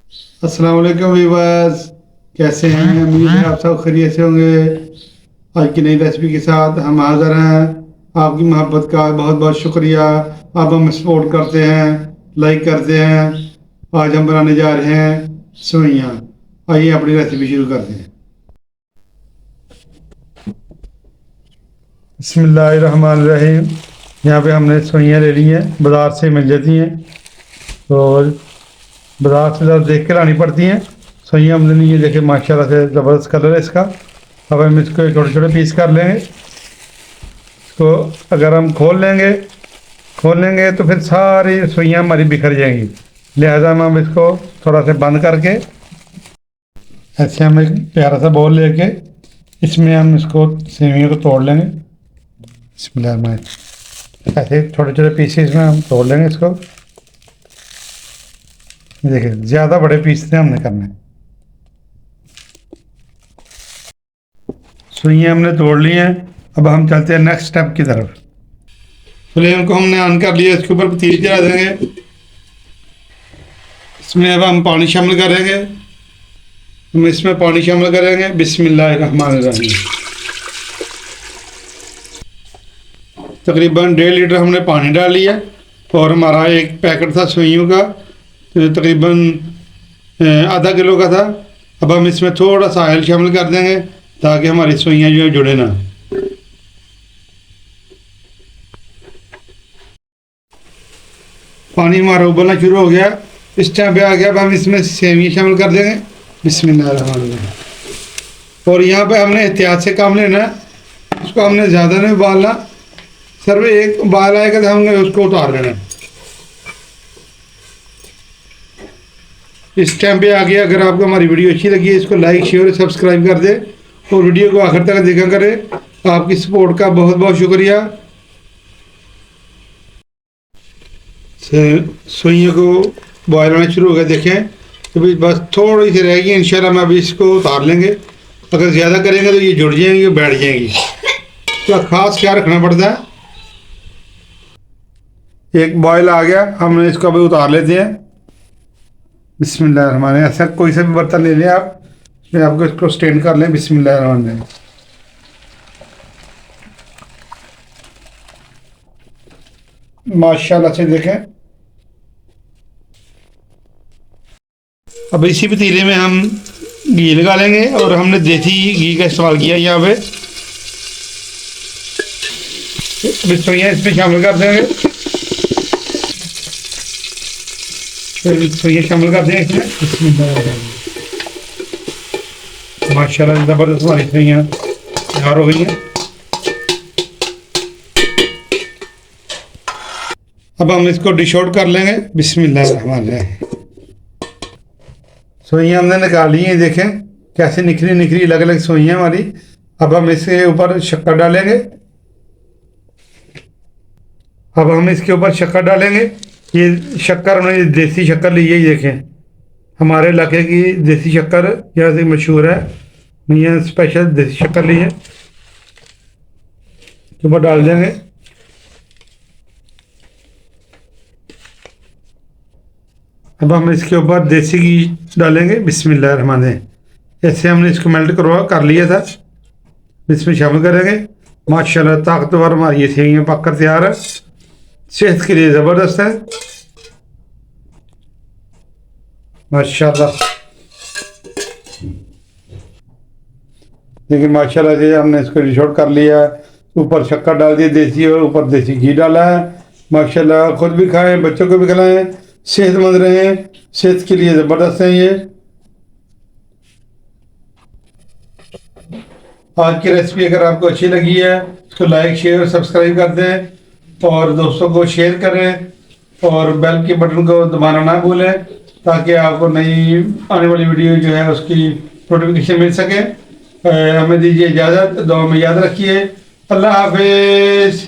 अस्सलाम वालेकुम वीवर्स, कैसे हैं? उम्मीद है आप सब खैरियत से होंगे। आज की नई रेसिपी के साथ हम हाज़िर हैं। आपकी मोहब्बत का बहुत बहुत शुक्रिया। आप हमें सपोर्ट करते हैं, लाइक करते हैं। आज हम बनाने जा रहे हैं सेवइयाँ। आइए अपनी रेसिपी शुरू करते हैं। बिस्मिल्लाहिर्रहमानिर्रहीम। यहाँ पे हमने सेवइयाँ ले ली हैं, बाज़ार से मिल जाती हैं, तो बाज़ार से ज़रा देख के लानी पड़ती हैं। सेवइयाँ हमने ली है, देखिए माशाल्लाह से ज़बरदस्त कलर है इसका। अब हम इसको छोटे छोटे पीस कर लेंगे। तो अगर हम खोल लेंगे तो फिर सारी सुइयाँ हमारी बिखर जाएंगी। लिहाजा हम इसको थोड़ा सा बंद करके ऐसे हम एक प्यारा सा बाउल लेके इसमें हम इसको सेवियों को तोड़ लेंगे। बिस्मिल्लाह, ऐसे छोटे छोटे पीसेस में हम तोड़ लेंगे इसको। देखिए ज़्यादा बड़े पीस से हमने करने। सुइयाँ हमने तोड़ ली हैं। अब हम चलते हैं नेक्स्ट स्टेप की तरफ। फ्लेम को हमने ऑन कर लिया, इसके ऊपर पतीली चढ़ा देंगे। इसमें अब हम पानी शामिल करेंगे। हम इसमें पानी शामिल करेंगे। बिस्मिल्लाहिर्रहमानिर्रहीम। तकरीबन 1.5 लीटर हमने पानी डाल लिया और हमारा एक पैकेट था सुइयों का, तो तकरीबन आधा किलो का था। अब हम इसमें थोड़ा सा ऑयल शामिल कर देंगे ताकि हमारी सुइयाँ जो है जुड़े ना। पानी हमारा उबलना शुरू हो गया, इस टाइम पे आ गया। अब हम इसमें सेवियाँ शामिल कर देंगे। बिस्मिल्लाहिर्रहमानिर्रहीम। और यहाँ पे हमने एहतियात से काम लेना है, उसको हमने ज़्यादा नहीं उबालना। सर में एक उबाल आएगा तो हमने उसको उतार लेना है। इस टाइम पे आ गया। अगर आपको हमारी वीडियो अच्छी लगी है, इसको लाइक शेयर और सब्सक्राइब कर दे और वीडियो को आखिर तक देखा करें। आपकी सपोर्ट का बहुत बहुत शुक्रिया। सुइयों को बॉयल होना शुरू हो गया, देखें तो भी बस थोड़ी सी रहेगी। इंशाल्लाह हम अभी इसको उतार लेंगे। अगर ज़्यादा करेंगे तो ये जुड़ जाएंगी और बैठ जाएंगी, तो ख़ास ख्याल रखना पड़ता है। एक बॉयल आ गया, हमने इसको अभी उतार लेते हैं। बिस्मिल्लाहिर्रहमानिर्रहीम। ऐसा कोई सा भी बर्तन ले लें आप, मैं आपको इसको स्टेन कर लें। बिस्मिल्लाहिर्रहमानिर्रहीम। माशाल्लाह से देखें। अब इसी पतीले में हम घी लगा लेंगे और हमने देसी घी का इस्तेमाल किया यहाँ पे। सोइयाँ इसमें शामिल कर देंगे। सोइयाँ शामिल कर देंगे इसमें। माशाल्लाह ज़बरदस्त हमारी सोइयाँ तैयार हो गई हैं। अब हम इसको डिश आउट कर लेंगे। बिस्मिल्लाहिर्रहमानिर्रहीम। सोइयाँ हमने निकाली हैं, देखें कैसे निखरी निखरी अलग अलग सोइयाँ हमारी। अब हम इसके ऊपर शक्कर डालेंगे। अब हम इसके ऊपर शक्कर डालेंगे। ये शक्कर हमने देसी शक्कर ली है, देखें हमारे इलाके की देसी शक्कर यहाँ से मशहूर है। ये स्पेशल देसी शक्कर ली है, ऊपर डाल देंगे। अब हम इसके ऊपर देसी घी डालेंगे। बिस्मिल्लाहिर्रहमानिर्रहीम। ऐसे हमने इसको मेल्ट कर लिया था, इसमें शामिल करेंगे। माशाल्लाह ताकतवर हमारी ये सेवियाँ पककर तैयार है, सेहत के लिए ज़बरदस्त है। माशाल्लाह देखिए, माशाल्लाह से हमने इसको डिश आउट कर लिया है। ऊपर शक्कर डाल दी देसी और ऊपर देसी घी डाला है। माशाल्लाह खुद भी खाएं, बच्चों को भी खिलाएं, सेहतमंद रहें। सेहत के लिए ज़बरदस्त है ये। आज की रेसिपी अगर आपको अच्छी लगी है, इसको लाइक शेयर और सब्सक्राइब कर दें और दोस्तों को शेयर करें और बेल के बटन को दबाना ना भूलें ताकि आपको नई आने वाली वीडियो जो है उसकी नोटिफिकेशन मिल सके। हमें दीजिए इजाज़त, दुआ में याद रखिए। अल्लाह हाफिज़।